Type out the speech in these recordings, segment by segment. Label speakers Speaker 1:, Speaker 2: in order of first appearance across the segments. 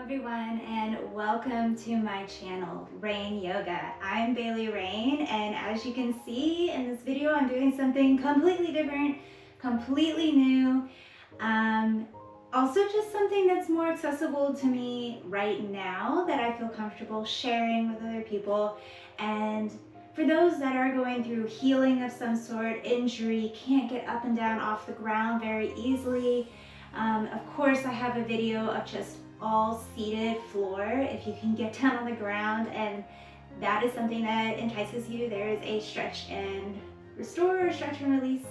Speaker 1: everyone, and welcome to my channel, Rayne Yoga. I'm Bailey Rayne, and as you can see in this video, I'm doing something completely different, completely new. Also just something that's more accessible to me right now that I feel comfortable sharing with other people. And for those that are going through healing of some sort, injury, can't get up and down off the ground very easily, of course, I have a video of just all seated floor if you can get down on the ground, and that is something that entices you. There is a stretch and restore, stretch and release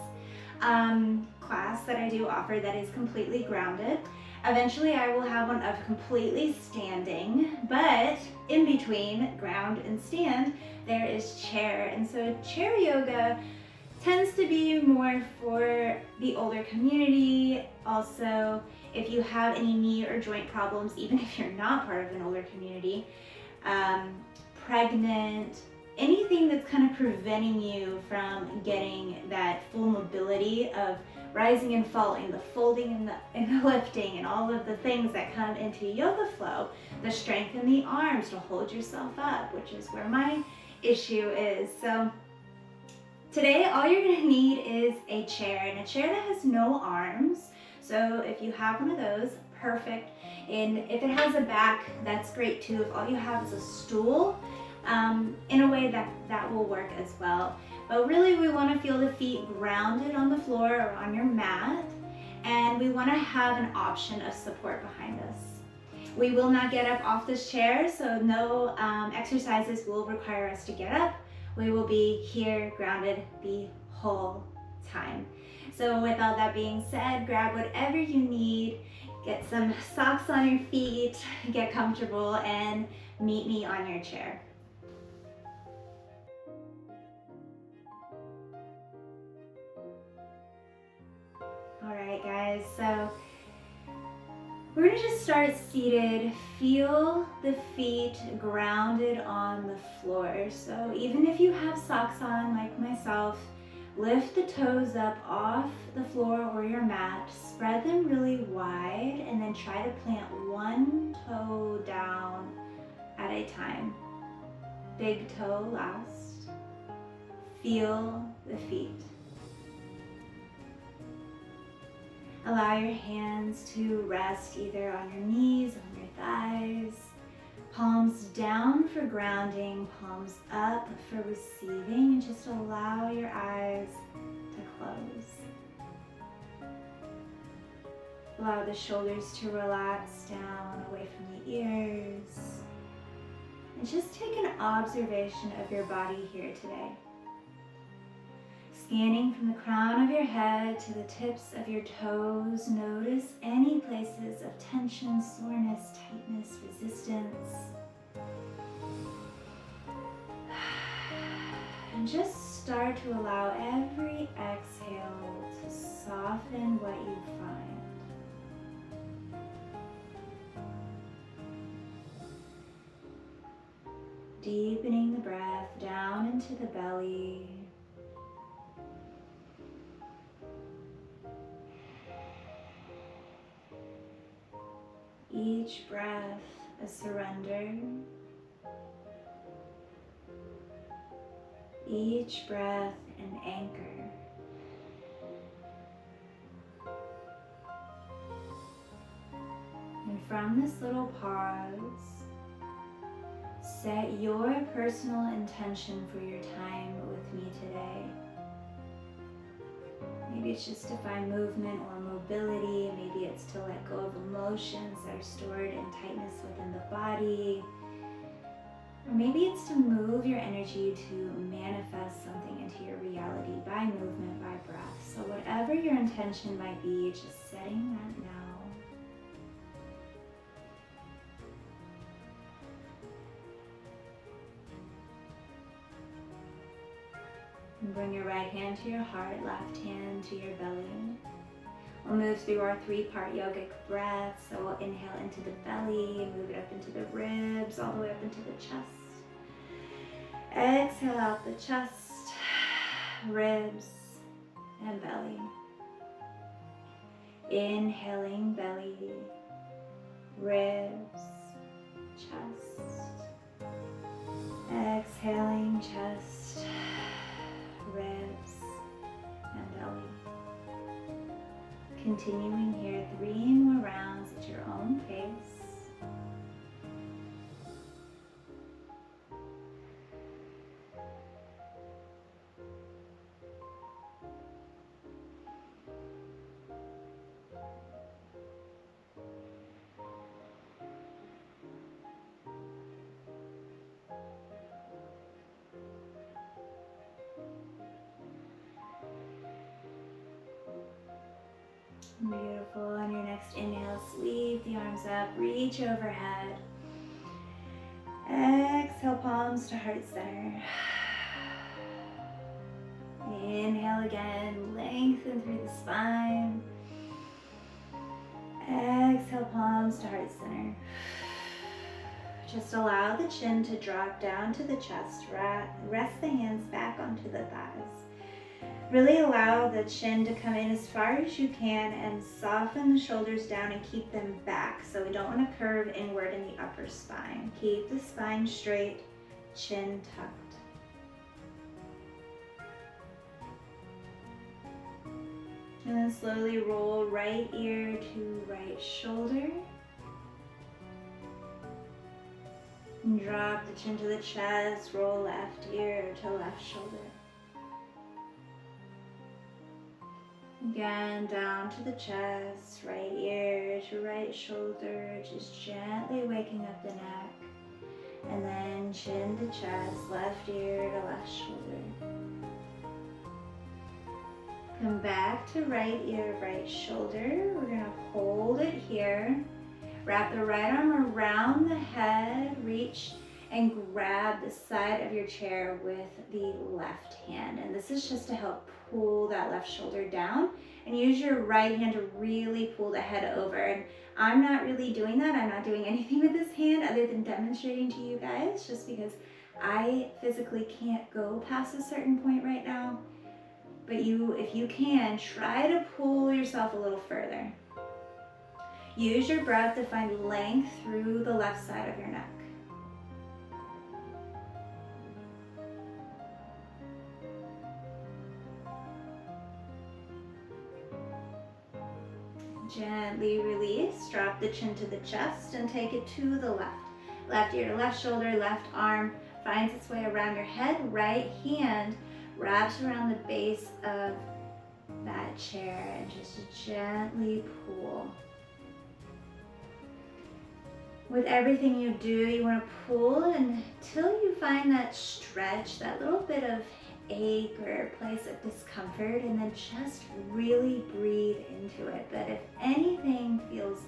Speaker 1: class that I do offer that is completely grounded. Eventually I will have one of completely standing, but in between ground and stand there is chair. And so chair yoga tends to be more for the older community. Also, if you have any knee or joint problems, even if you're not part of an older community, pregnant, anything that's kind of preventing you from getting that full mobility of rising and falling, the folding and the lifting, and all of the things that come into yoga flow, the strength in the arms to hold yourself up, which is where my issue is. So today, all you're gonna need is a chair, and a chair that has no arms. So if you have one of those, perfect. And if it has a back, that's great too. If all you have is a stool, in a way that will work as well. But really we wanna feel the feet grounded on the floor or on your mat, and we wanna have an option of support behind us. We will not get up off this chair, so no exercises will require us to get up. We will be here grounded the whole time. So with all that being said, grab whatever you need, get some socks on your feet, get comfortable, and meet me on your chair. All right, guys, so we're gonna just start seated. Feel the feet grounded on the floor. So even if you have socks on, like myself, lift the toes up off the floor or your mat, spread them really wide, and then try to plant one toe down at a time. Big toe last. Feel the feet. Allow your hands to rest either on your knees, on your thighs, palms down for grounding, palms up for receiving, and just allow your eyes to close. Allow the shoulders to relax down away from the ears. And just take an observation of your body here today. Scanning from the crown of your head to the tips of your toes, notice any places of tension, soreness, tightness, resistance. And just start to allow every exhale to soften what you find. Deepening the breath down into the belly. Each breath a surrender. Each breath an anchor. And from this little pause, set your personal intention for your time with me today. Maybe it's just to find movement or mobility. Maybe it's to let go of emotions that are stored in tightness within the body. Or maybe it's to move your energy to manifest something into your reality by movement, by breath. So whatever your intention might be, just setting that now. And bring your right hand to your heart, left hand to your belly. We'll move through our three-part yogic breath. So we'll inhale into the belly, move it up into the ribs, all the way up into the chest. Exhale out the chest, ribs, and belly. Inhaling belly, ribs, chest. Exhaling, chest, ribs, and belly. Continuing here 3 more rounds at your own pace. Beautiful. On your next inhale, sweep the arms up, reach overhead. Exhale, palms to heart center. Inhale again, lengthen through the spine. Exhale, palms to heart center. Just allow the chin to drop down to the chest. Rest the hands back onto the thighs. Really allow the chin to come in as far as you can and soften the shoulders down and keep them back. So we don't want to curve inward in the upper spine. Keep the spine straight, chin tucked. And then slowly roll right ear to right shoulder. And drop the chin to the chest, roll left ear to left shoulder. Again, down to the chest, right ear to right shoulder, just gently waking up the neck. And then chin to chest, left ear to left shoulder. Come back to right ear, right shoulder. We're gonna hold it here. Wrap the right arm around the head, reach and grab the side of your chair with the left hand. And this is just to help pull that left shoulder down, and use your right hand to really pull the head over. And I'm not really doing that. I'm not doing anything with this hand other than demonstrating to you guys, just because I physically can't go past a certain point right now. But if you can, try to pull yourself a little further. Use your breath to find length through the left side of your neck. Gently release, drop the chin to the chest and take it to the left. Left ear to left shoulder, left arm finds its way around your head, right hand wraps around the base of that chair and just gently pull. With everything you do, you want to pull until you find that stretch, that little bit of ache or place of discomfort, and then just really breathe into it. But if anything feels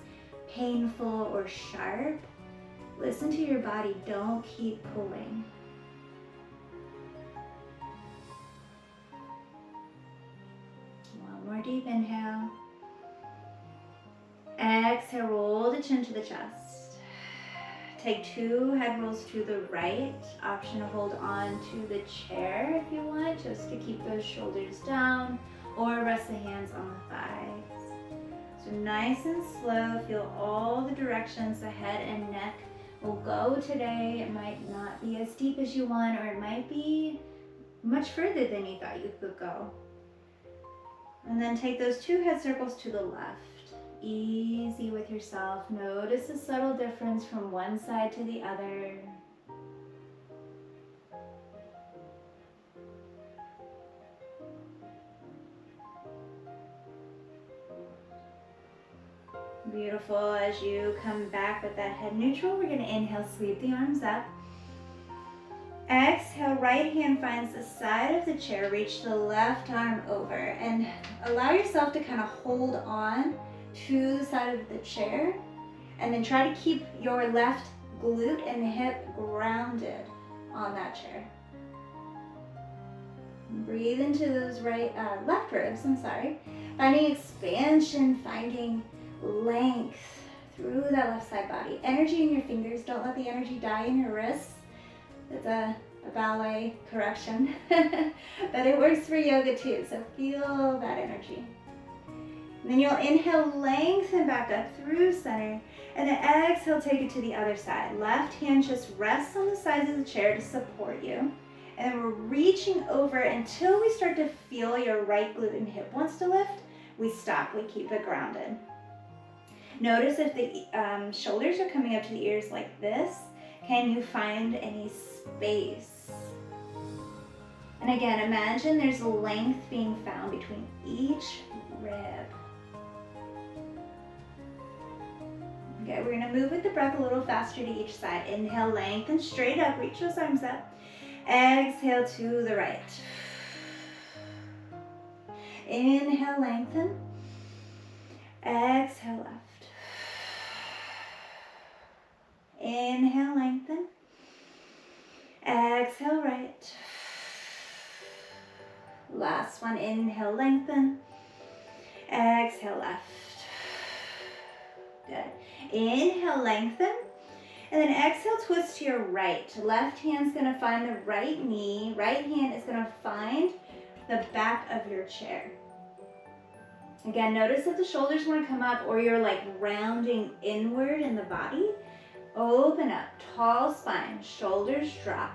Speaker 1: painful or sharp, listen to your body. Don't keep pulling. One more deep inhale. Exhale, roll the chin to the chest. Take 2 head rolls to the right. Option to hold on to the chair if you want, just to keep those shoulders down, or rest the hands on the thighs. So nice and slow, feel all the directions the head and neck will go today. It might not be as deep as you want, or it might be much further than you thought you could go. And then take those 2 head circles to the left. Easy with yourself. Notice the subtle difference from one side to the other. Beautiful. As you come back with that head neutral, we're going to inhale, sweep the arms up. Exhale, right hand finds the side of the chair, reach the left arm over, and allow yourself to kind of hold on to the side of the chair, and then try to keep your left glute and hip grounded on that chair. Breathe into those left ribs, finding expansion, finding length through that left side body. Energy in your fingers, don't let the energy die in your wrists. It's a ballet correction, but it works for yoga too, so feel that energy. And then you'll inhale, lengthen back up through center. And then exhale, take it to the other side. Left hand just rests on the sides of the chair to support you. And then we're reaching over until we start to feel your right glute and hip wants to lift. We stop, we keep it grounded. Notice if the shoulders are coming up to the ears like this, can you find any space? And again, imagine there's length being found between each rib. Okay, we're gonna move with the breath a little faster to each side. Inhale, lengthen straight up, reach those arms up. Exhale to the right. Inhale, lengthen. Exhale, left. Inhale, lengthen. Exhale, right. Last one, inhale, lengthen. Exhale, left. Good. Inhale, lengthen. And then exhale, twist to your right. Left hand's gonna find the right knee. Right hand is gonna find the back of your chair. Again, notice if the shoulders wanna come up or you're like rounding inward in the body. Open up, tall spine, shoulders drop.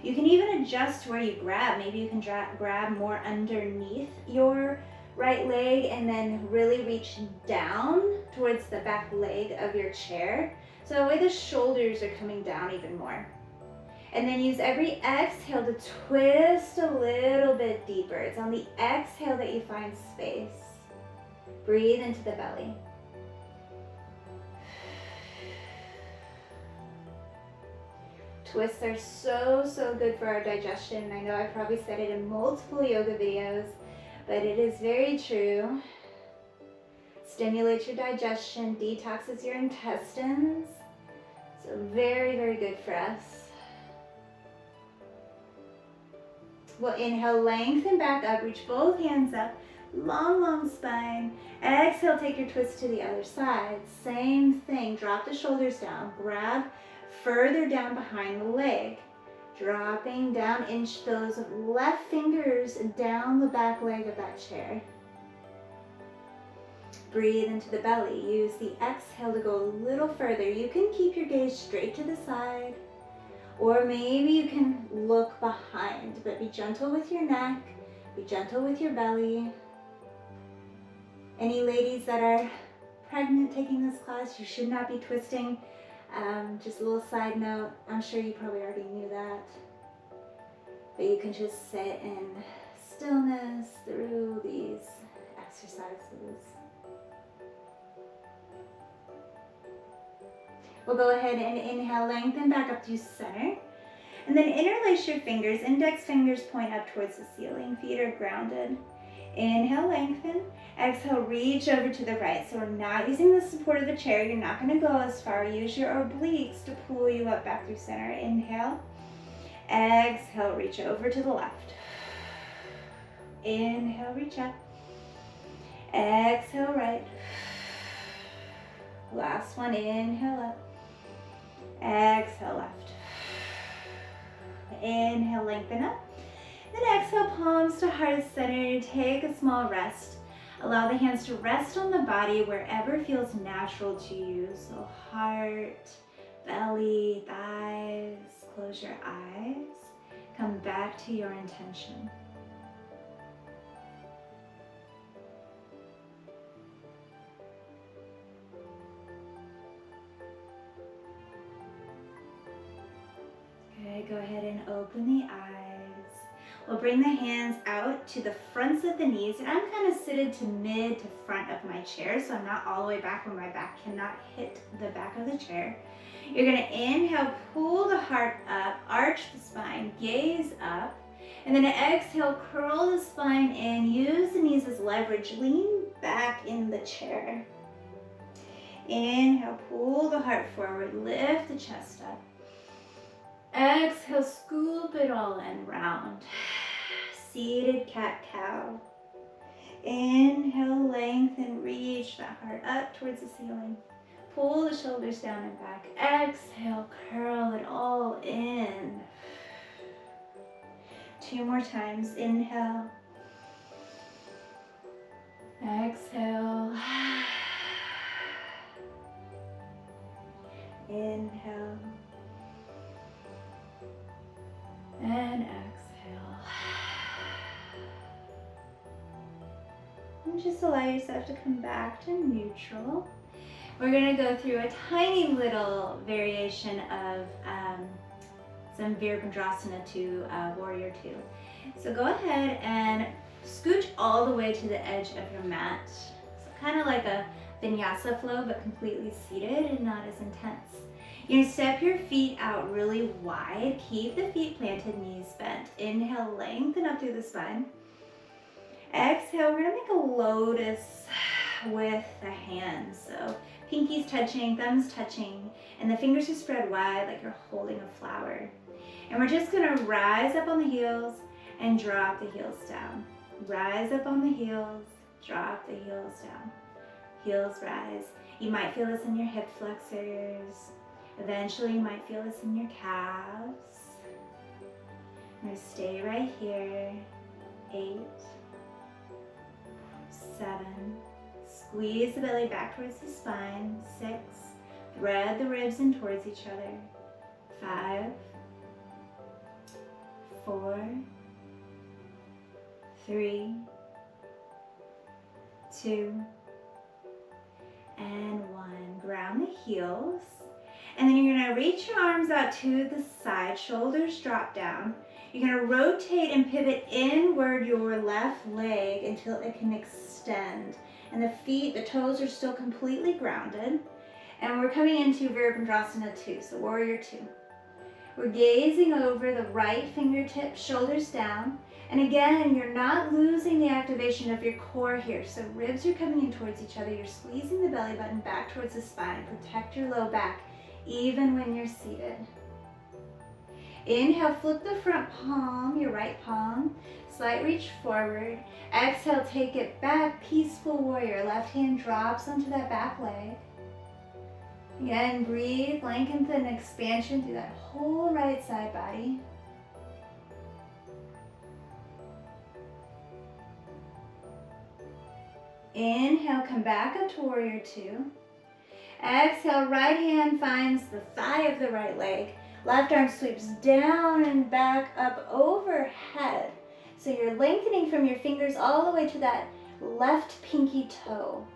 Speaker 1: You can even adjust where you grab. Maybe you can grab more underneath your right leg and then really reach down towards the back leg of your chair. So that way the shoulders are coming down even more. And then use every exhale to twist a little bit deeper. It's on the exhale that you find space. Breathe into the belly. Twists are so good for our digestion. I know I've probably said it in multiple yoga videos, but it is very true. Stimulates your digestion, detoxes your intestines. So very good for us. We'll inhale, lengthen back up, reach both hands up, long spine. Exhale, take your twist to the other side. Same thing, drop the shoulders down, grab further down behind the leg. Dropping down, inch those left fingers down the back leg of that chair. Breathe into the belly. Use the exhale to go a little further. You can keep your gaze straight to the side, or maybe you can look behind, but be gentle with your neck, be gentle with your belly. Any ladies that are pregnant taking this class, you should not be twisting. Just a little side note, I'm sure you probably already knew that, but you can just sit in stillness through these exercises. We'll go ahead and inhale, lengthen back up to center, and then interlace your fingers. Index fingers point up towards the ceiling, feet are grounded. Inhale, lengthen. Exhale, reach over to the right. So we're not using the support of the chair. You're not going to go as far. Use your obliques to pull you up back through center. Inhale. Exhale, reach over to the left. Inhale, reach up. Exhale, right. Last one, inhale up. Exhale, left. Inhale, lengthen up. Then exhale, palms to heart center. Take a small rest. Allow the hands to rest on the body wherever feels natural to you. So heart, belly, thighs. Close your eyes. Come back to your intention. Good, go ahead and open the eyes. We'll bring the hands out to the fronts of the knees, and I'm kind of seated to mid to front of my chair, so I'm not all the way back where my back cannot hit the back of the chair. You're gonna inhale, pull the heart up, arch the spine, gaze up, and then exhale, curl the spine in, use the knees as leverage, lean back in the chair. Inhale, pull the heart forward, lift the chest up. Exhale, scoop it all in, round. Seated cat-cow. Inhale, lengthen, reach that heart up towards the ceiling. Pull the shoulders down and back. Exhale, curl it all in. 2 more times. Inhale. Exhale. Inhale. And exhale. And just allow yourself to come back to neutral. We're going to go through a tiny little variation of some Virabhadrasana to Warrior Two. So go ahead and scooch all the way to the edge of your mat. So kind of like a vinyasa flow, but completely seated and not as intense. You're going to step your feet out really wide. Keep the feet planted, knees bent. Inhale, lengthen up through the spine. Exhale, we're going to make a lotus with the hands. So pinkies touching, thumbs touching, and the fingers are spread wide like you're holding a flower. And we're just going to rise up on the heels and drop the heels down. Rise up on the heels, drop the heels down. Heels rise. You might feel this in your hip flexors. Eventually you might feel this in your calves. I'm going to stay right here. 8, 7. Squeeze the belly back towards the spine. 6. Thread the ribs in towards each other. 5, 4, 3, 2, and 1. Ground the heels. And then you're going to reach your arms out to the side. Shoulders drop down. You're going to rotate and pivot inward your left leg until it can extend. And the feet, the toes are still completely grounded. And we're coming into Virabhadrasana 2, so Warrior 2. We're gazing over the right fingertips, shoulders down. And again, you're not losing the activation of your core here. So ribs are coming in towards each other. You're squeezing the belly button back towards the spine. Protect your low back, even when you're seated. Inhale, flip the front palm, your right palm. Slight reach forward. Exhale, take it back, peaceful warrior. Left hand drops onto that back leg. Again, breathe, lengthen and expansion through that whole right side body. Inhale, come back up to Warrior 2. Exhale, right hand finds the thigh of the right leg. Left arm sweeps down and back up overhead. So you're lengthening from your fingers all the way to that left pinky toe.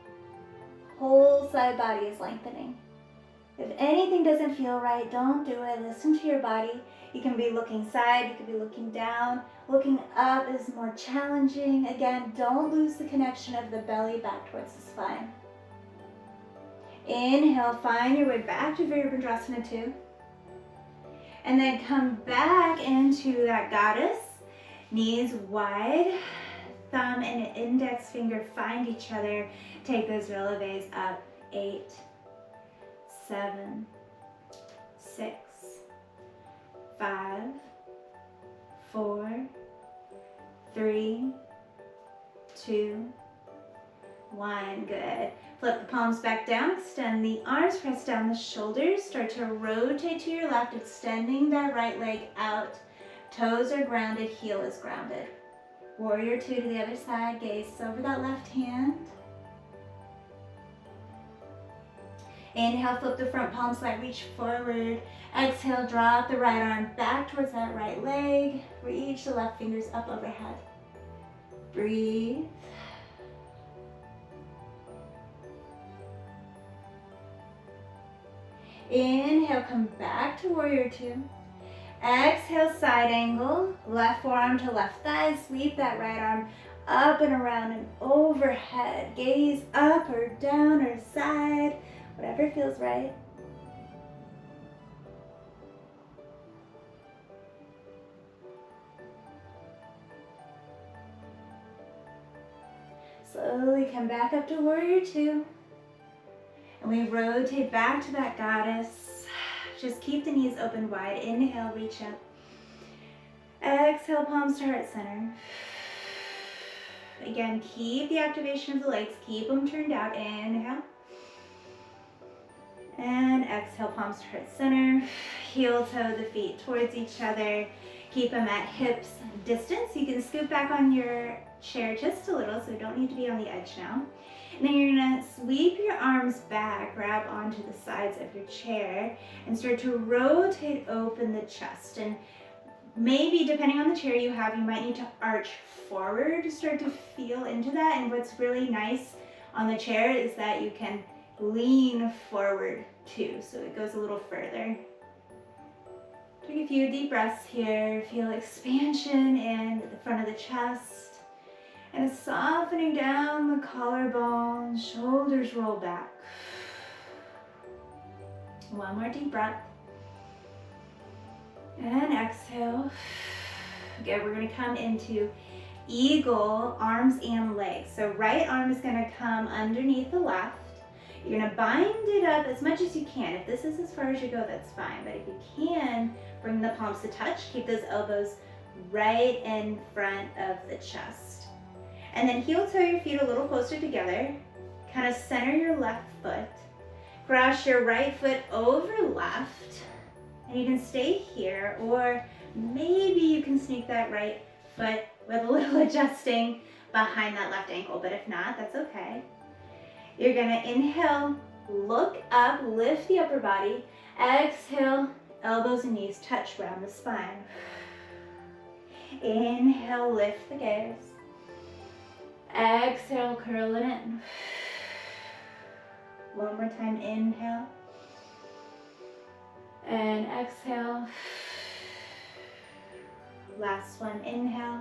Speaker 1: Whole side body is lengthening. If anything doesn't feel right, don't do it. Listen to your body. You can be looking side, you can be looking down. Looking up is more challenging. Again, don't lose the connection of the belly back towards the spine. Inhale, find your way back to Virabhadrasana 2. And then come back into that goddess. Knees wide. Thumb and index finger find each other. Take those releves up. 8, 7, 6, 5, 4, 3, 2, 1. Good. Flip the palms back down, extend the arms, press down the shoulders, start to rotate to your left, extending that right leg out. Toes are grounded, heel is grounded. Warrior 2 to the other side, gaze over that left hand. Inhale, flip the front palm, slight reach forward. Exhale, drop the right arm back towards that right leg. Reach the left fingers up overhead. Breathe. Inhale, come back to Warrior 2. Exhale, side angle. Left forearm to left thigh. Sweep that right arm up and around and overhead. Gaze up or down or side. Whatever feels right. Slowly come back up to Warrior 2. And we rotate back to that goddess. Just keep the knees open wide. Inhale, reach up. Exhale, palms to heart center. Again, keep the activation of the legs. Keep them turned out. Inhale. And exhale, palms to heart center. Heel toe the feet towards each other. Keep them at hips distance. You can scoot back on your chair just a little, so you don't need to be on the edge now. And then you're gonna sweep your arms back, grab onto the sides of your chair, and start to rotate open the chest. And maybe depending on the chair you have, you might need to arch forward to start to feel into that. And what's really nice on the chair is that you can lean forward too, so it goes a little further. Take a few deep breaths here. Feel expansion in the front of the chest and a softening down the collarbone, shoulders roll back. One more deep breath. And exhale. Good, we're gonna come into eagle, arms and legs. So right arm is gonna come underneath the left. You're gonna bind it up as much as you can. If this is as far as you go, that's fine. But if you can, bring the palms to touch. Keep those elbows right in front of the chest. And then heel toe your feet a little closer together. Kind of center your left foot. Cross your right foot over left. And you can stay here, or maybe you can sneak that right foot with a little adjusting behind that left ankle. But if not, that's okay. You're gonna inhale, look up, lift the upper body. Exhale, elbows and knees touch around the spine. Inhale, lift the gaze. Exhale, curl it in. One more time, inhale. And exhale. Last one, inhale.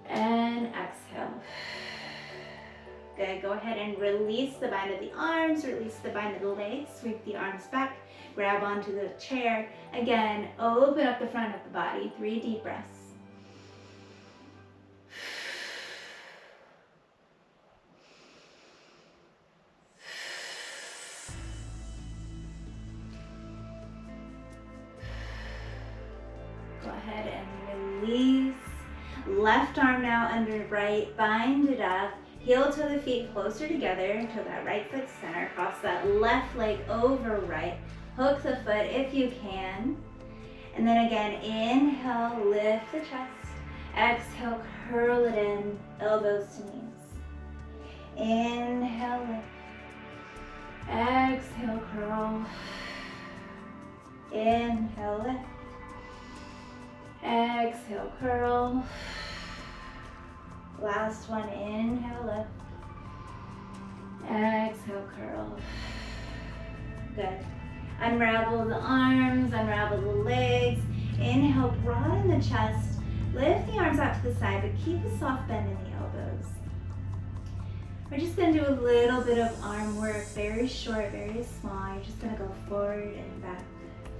Speaker 1: And exhale. Good, go ahead and release the bind of the arms, release the bind of the legs, sweep the arms back, grab onto the chair. Again, open up the front of the body, 3 deep breaths. Go ahead and release. Left arm now under right, bind it up. Heel to the feet closer together until that right foot center. Cross that left leg over right. Hook the foot if you can. And then again, inhale, lift the chest. Exhale, curl it in, elbows to knees. Inhale, lift. Exhale, curl. Inhale, lift. Exhale, curl. Last one, inhale, lift. Exhale, curl. Good. Unravel the arms, unravel the legs. Inhale, broaden the chest. Lift the arms out to the side, but keep a soft bend in the elbows. We're just gonna do a little bit of arm work, very short, very small. You're just gonna go forward and back,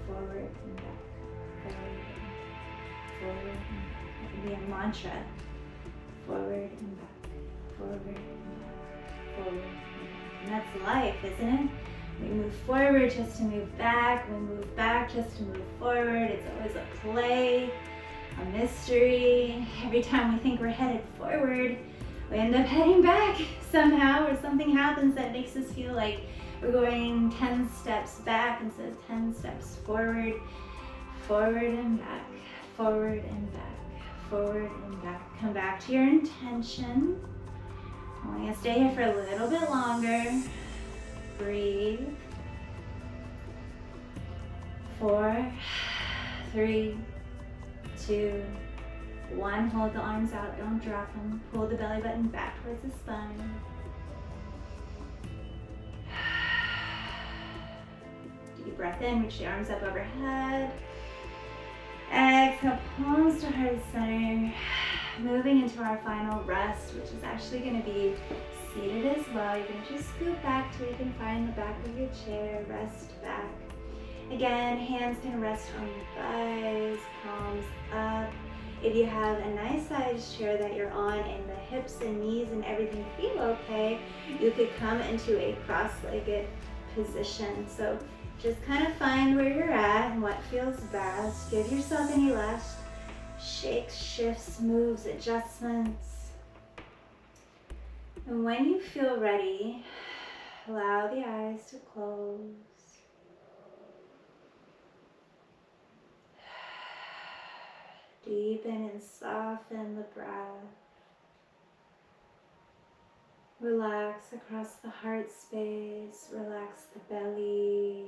Speaker 1: forward and back, forward and forward and back. It can be a mantra. Forward and back, forward and back, forward and back. And that's life, isn't it? We move forward just to move back. We move back just to move forward. It's always a play, a mystery. Every time we think we're headed forward, we end up heading back somehow, or something happens that makes us feel like we're going 10 steps back instead of 10 steps forward. Forward and back, forward and back. Forward and back. Come back to your intention. I'm going to stay here for a little bit longer. Breathe. 4, 3, 2, 1. Hold the arms out. Don't drop them. Pull the belly button back towards the spine. Deep breath in. Reach the arms up overhead. Exhale, palms to heart center. Moving into our final rest, which is actually going to be seated as well. You're going to just scoot back till you can find the back of your chair. Rest back. Again, hands can rest on your thighs, palms up. If you have a nice sized chair that you're on and the hips and knees and everything feel okay, you could come into a cross-legged position. So just kind of find where you're at and what feels best. Give yourself any last shakes, shifts, moves, adjustments. And when you feel ready, allow the eyes to close. Deepen and soften the breath. Relax across the heart space, relax the belly,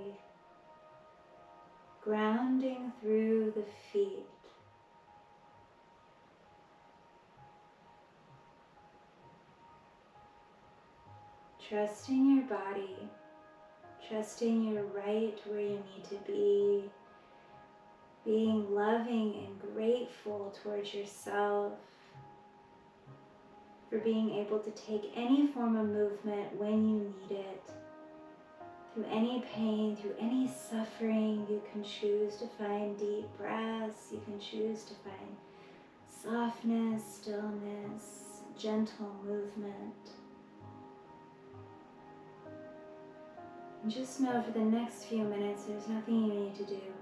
Speaker 1: grounding through the feet. Trusting your body, trusting you're right where you need to be, being loving and grateful towards yourself for being able to take any form of movement when you need it. Through any pain, through any suffering, you can choose to find deep breaths, you can choose to find softness, stillness, gentle movement. And just know for the next few minutes there's nothing you need to do.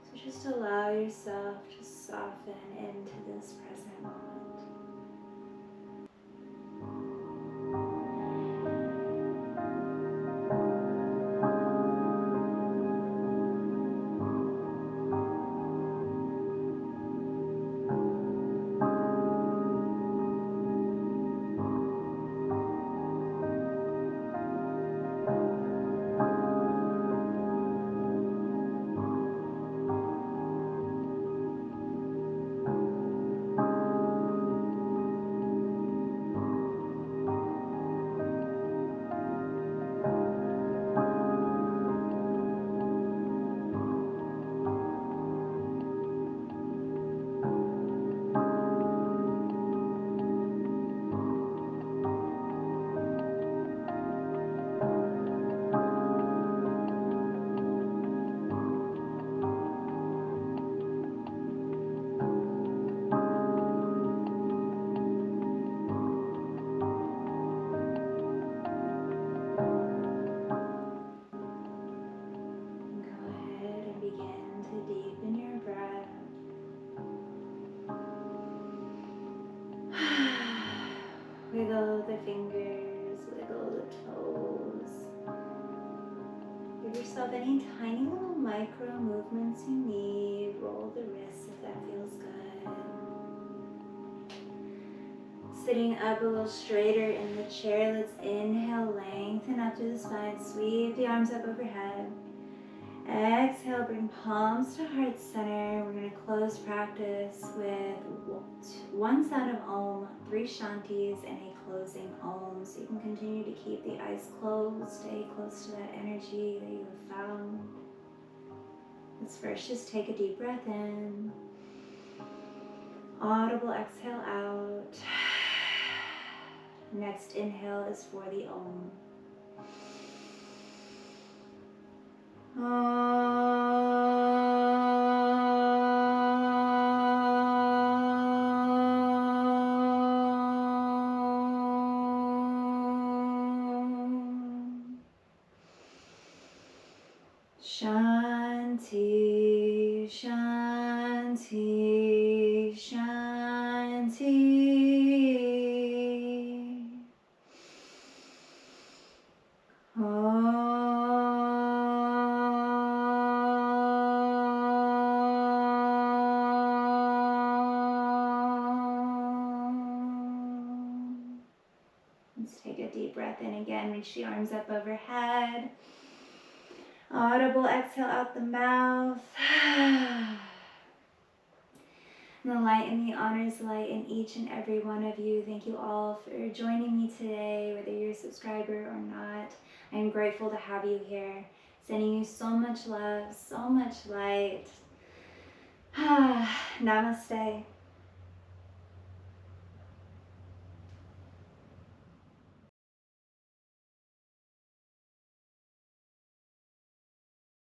Speaker 1: So just allow yourself to soften into this present moment. Deepen your breath. Wiggle the fingers, wiggle the toes. Give yourself any tiny little micro movements you need. Roll the wrists if that feels good. Sitting up a little straighter in the chair, let's inhale, lengthen up through the spine, sweep the arms up overhead. Exhale, bring palms to heart center. We're going to close practice with one sound of Om, 3 Shantis, and a closing Om. So you can continue to keep the eyes closed, stay close to that energy that you have found. Let's first just take a deep breath in. Audible exhale out. Next inhale is for the Om. Shanti, Shanti, Shanti. Let's take a deep breath in again. Reach the arms up overhead. Audible exhale out the mouth. And the light and the honors light in each and every one of you. Thank you all for joining me today, whether you're a subscriber or not. I'm grateful to have you here. Sending you so much love, so much light. Namaste.